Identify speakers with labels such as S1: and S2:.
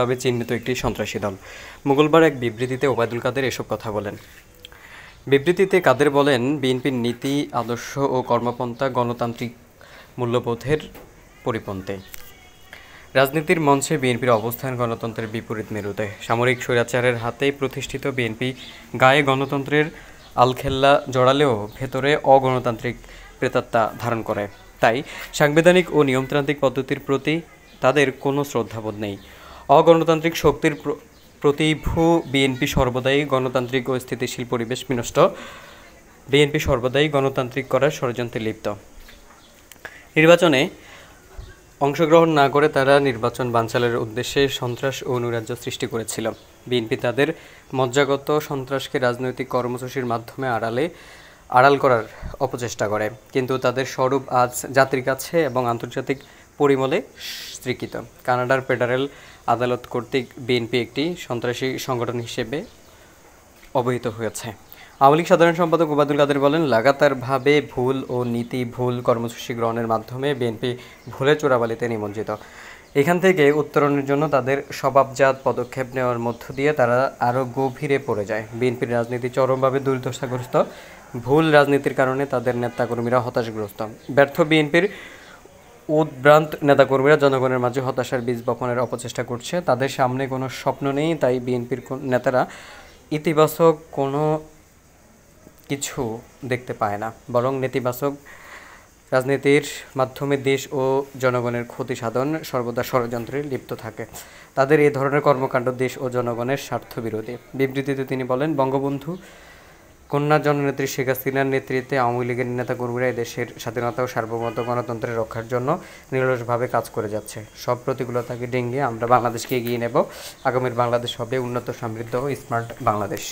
S1: তবে চিহ্নিত একটি সন্ত্রাসী দল। মঙ্গলবার এক বিবৃতিতে ওবায়দুল কাদের এসব কথা বলেন। বিবৃতিতে কাদের বলেন, বিএনপির নীতি, আদর্শ ও কর্মপন্থা গণতান্ত্রিক মূল্যবোধের পরিপন্থী। রাজনীতির মঞ্চে বিএনপির অবস্থান গণতন্ত্রের বিপরীত মেরুতে। সামরিক স্বৈরাচারের হাতেই প্রতিষ্ঠিত বিএনপি গায়ে গণতন্ত্রের আলখেল্লা জড়ালেও ভেতরে অগণতান্ত্রিক প্রেতাত্মা ধারণ করে। তাই সাংবিধানিক ও নিয়মতান্ত্রিক পদ্ধতির প্রতি তাদের কোনো শ্রদ্ধাবোধ নেই। অগণতান্ত্রিক শক্তির প্রতিভূ বিএনপি সর্বদাই গণতান্ত্রিক ও স্থিতিশীল পরিবেশ বিনষ্ট। বিএনপি সর্বদাই গণতান্ত্রিক করার ষড়যন্ত্রে লিপ্ত। নির্বাচনে অংশগ্রহণ না করে তারা নির্বাচন বানচালের উদ্দেশ্যে সন্ত্রাস ও নৈরাজ্য সৃষ্টি করেছিল। বিএনপি তাদের মজ্জাগত সন্ত্রাসকে রাজনৈতিক কর্মসূচির মাধ্যমে আড়াল করার অপচেষ্টা করে, কিন্তু তাদের স্বরূপ আজ জাতির কাছে এবং আন্তর্জাতিক পরিমলে স্বীকৃত। কানাডার ফেডারেল আদালত কর্তৃক বিএনপি একটি সন্ত্রাসী সংগঠন হিসেবে অবহিত হয়েছে। আওয়ামী লীগ সাধারণ সম্পাদক ওবায়দুল কাদের বলেন, লাগাতারভাবে ভুল ও নীতি ভুল কর্মসূচি গ্রহণের মাধ্যমে বিএনপি ভুলে চোরাবালিতে নিমজ্জিত। এখান থেকে উত্তরণের জন্য তাদের স্বভাবজাত পদক্ষেপ নেওয়ার মধ্য দিয়ে তারা আরও গভীরে পড়ে যায়। বিএনপির রাজনীতি চরমভাবে দুর্দশাগ্রস্ত। ভুল রাজনীতির কারণে তাদের নেতাকর্মীরা হতাশাগ্রস্ত। ব্যর্থ বিএনপির উদ্ভ্রান্ত নেতাকর্মীরা জনগণের মাঝে হতাশার বীজ বপনের অপচেষ্টা করছে। তাদের সামনে কোনো স্বপ্ন নেই, তাই বিএনপির নেতারা ইতিবাচক কোনো কিছু দেখতে পায় না, বরং নেতিবাচক রাজনীতির মাধ্যমে দেশ ও জনগণের ক্ষতি সাধন সর্বদা ষড়যন্ত্রে লিপ্ত থাকে। তাদের এই ধরনের কর্মকাণ্ড দেশ ও জনগণের স্বার্থ বিরোধী। বিবৃতিতে তিনি বলেন, বঙ্গবন্ধু কন্যা জননেত্রী শেখ হাসিনার নেতৃত্বে আওয়ামী লীগের নেতাকর্মীরা দেশের স্বাধীনতা ও সার্বভৌমত্ব গণতন্ত্রের রক্ষার জন্য নিরলসভাবে কাজ করে যাচ্ছে। সব প্রতিকূলতাকে ডিঙিয়ে আমরা বাংলাদেশকে এগিয়ে নেব। আগামীর বাংলাদেশ হবে উন্নত, সমৃদ্ধ ও স্মার্ট বাংলাদেশ।